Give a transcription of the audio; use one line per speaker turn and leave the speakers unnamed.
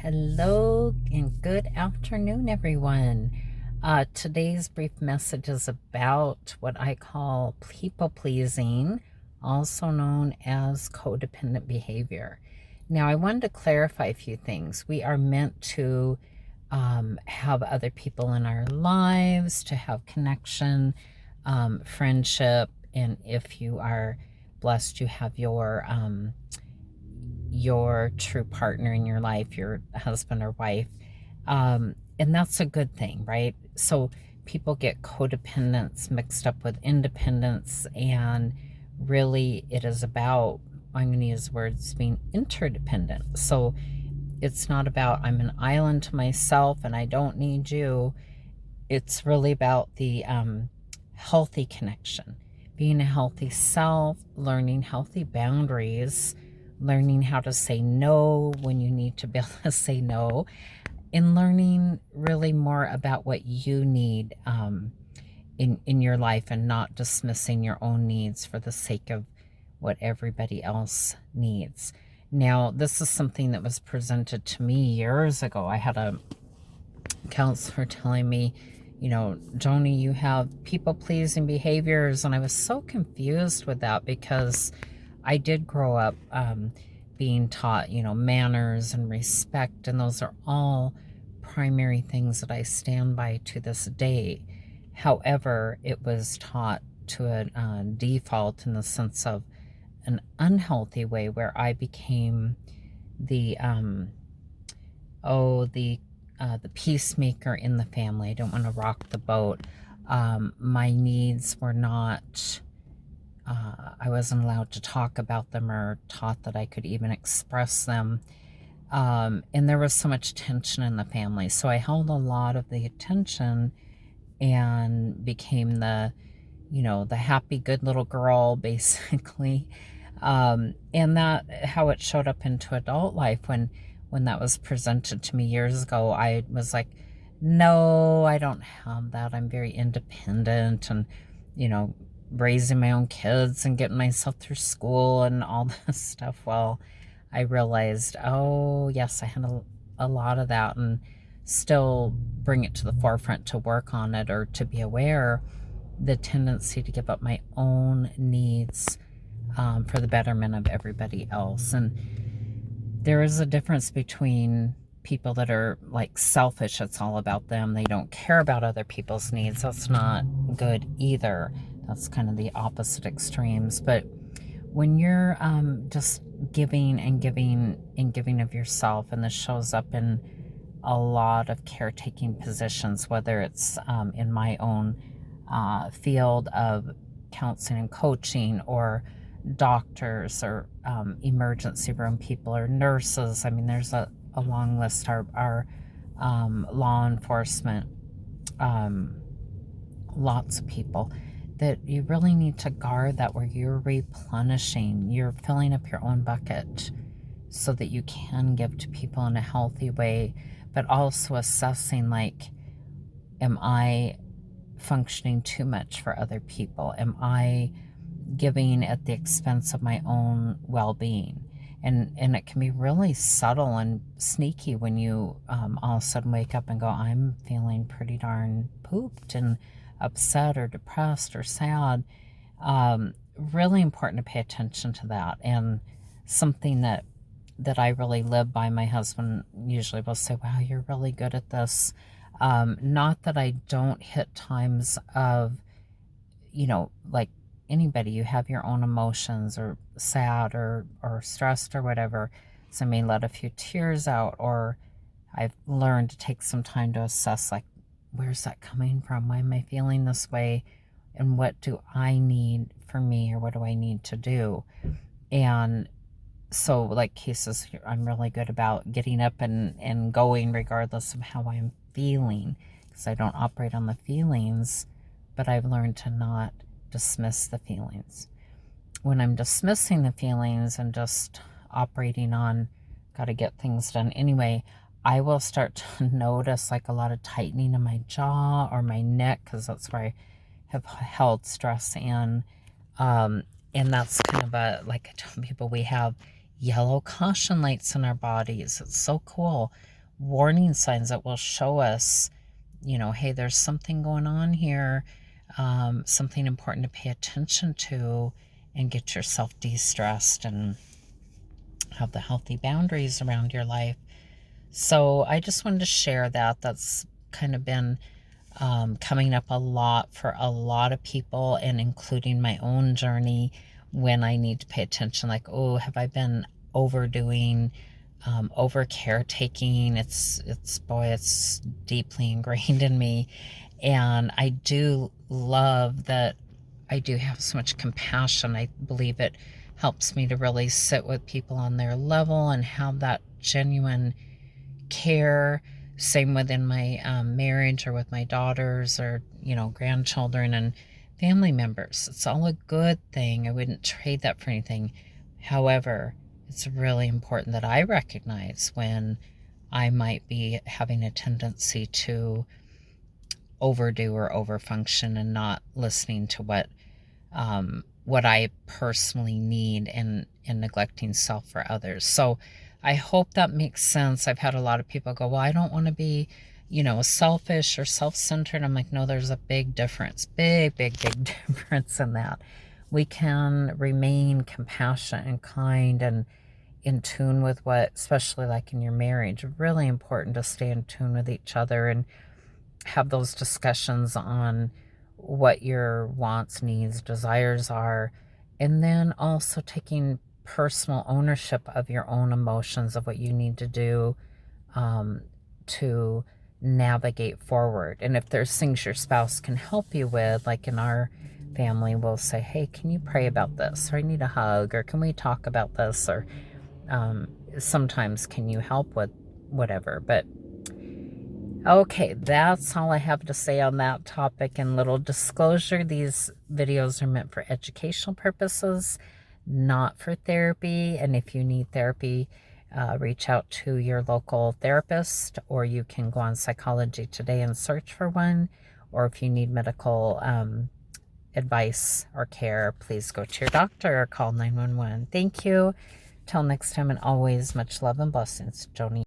Hello and good afternoon, everyone. Today's brief message is about what I call people pleasing, also known as codependent behavior. Now, I wanted to clarify a few things. We are meant to have other people in our lives, to have connection, friendship, and if you are blessed, you have your true partner in your life, your husband or wife. And that's a good thing, right? So people get codependence mixed up with independence, and really it is about, I'm going to use words, being interdependent. So it's not about I'm an island to myself and I don't need you. It's really about the healthy connection, being a healthy self, learning healthy boundaries, learning how to say no when you need to be able to say no, and learning really more about what you need in your life, and not dismissing your own needs for the sake of what everybody else needs. Now, this is something that was presented to me years ago. I had a counselor telling me, Joni, you have people-pleasing behaviors, and I was so confused with that because I did grow up being taught, manners and respect, and those are all primary things that I stand by to this day. However, it was taught to a default in the sense of an unhealthy way, where I became the the peacemaker in the family. I don't want to rock the boat. My needs were not, I wasn't allowed to talk about them or taught that I could even express them. And there was so much tension in the family. So I held a lot of the attention and became the happy, good little girl, basically. And that, how it showed up into adult life, when that was presented to me years ago, I was like, no, I don't have that. I'm very independent, and, raising my own kids and getting myself through school and all this stuff. Well, I realized, oh, yes, I had a lot of that, and still bring it to the forefront to work on it, or to be aware the tendency to give up my own needs for the betterment of everybody else. And there is a difference between people that are like selfish. It's all about them. They don't care about other people's needs. That's not good either. That's kind of the opposite extremes. But when you're just giving and giving and giving of yourself, and this shows up in a lot of caretaking positions, whether it's in my own field of counseling and coaching, or doctors, or emergency room people, or nurses. I mean, there's a long list. Our law enforcement, lots of people that you really need to guard that, where you're replenishing, you're filling up your own bucket so that you can give to people in a healthy way, but also assessing, like, am I functioning too much for other people? Am I giving at the expense of my own well-being? And it can be really subtle and sneaky when you all of a sudden wake up and go, I'm feeling pretty darn pooped and upset or depressed or sad. Really important to pay attention to that. And something that I really live by, my husband usually will say, wow, you're really good at this. Not that I don't hit times of, like anybody, you have your own emotions, or sad or stressed or whatever. So I may let a few tears out, or I've learned to take some time to assess, like, where's that coming from? Why am I feeling this way? And what do I need for me, or what do I need to do? And so, like, cases, I'm really good about getting up and going regardless of how I'm feeling, because I don't operate on the feelings, but I've learned to not dismiss the feelings. When I'm dismissing the feelings and just operating on, got to get things done anyway, I will start to notice, like, a lot of tightening in my jaw or my neck, because that's where I have held stress in. And that's kind of like I tell people, we have yellow caution lights in our bodies. It's so cool. warning signs that will show us, hey, there's something going on here, something important to pay attention to, and get yourself de-stressed and have the healthy boundaries around your life. So I just wanted to share that. That's kind of been coming up a lot for a lot of people, and including my own journey, when I need to pay attention, like, oh, have I been overdoing, over caretaking? It's deeply ingrained in me. And I do love that I do have so much compassion. I believe it helps me to really sit with people on their level and have that genuine care. Same within my marriage, or with my daughters, or grandchildren and family members. It's all a good thing. I wouldn't trade that for anything. However, it's really important that I recognize when I might be having a tendency to overdo or overfunction, and not listening to what I personally need, and neglecting self for others. So I hope that makes sense. I've had a lot of people go, well, I don't want to be, selfish or self-centered. I'm like, no, there's a big difference. Big, big, big difference in that. We can remain compassionate and kind and in tune with what, especially like in your marriage, really important to stay in tune with each other and have those discussions on what your wants, needs, desires are, and then also taking personal ownership of your own emotions, of what you need to do to navigate forward. And if there's things your spouse can help you with, like in our family, we'll say, hey, can you pray about this? Or I need a hug, or can we talk about this? Or sometimes, can you help with whatever? But okay, that's all I have to say on that topic. And little disclosure, these videos are meant for educational purposes, not for therapy. And if you need therapy, reach out to your local therapist, or you can go on Psychology Today and search for one. Or if you need medical advice or care, please go to your doctor or call 911. Thank you. Till next time, and always much love and blessings, Joni.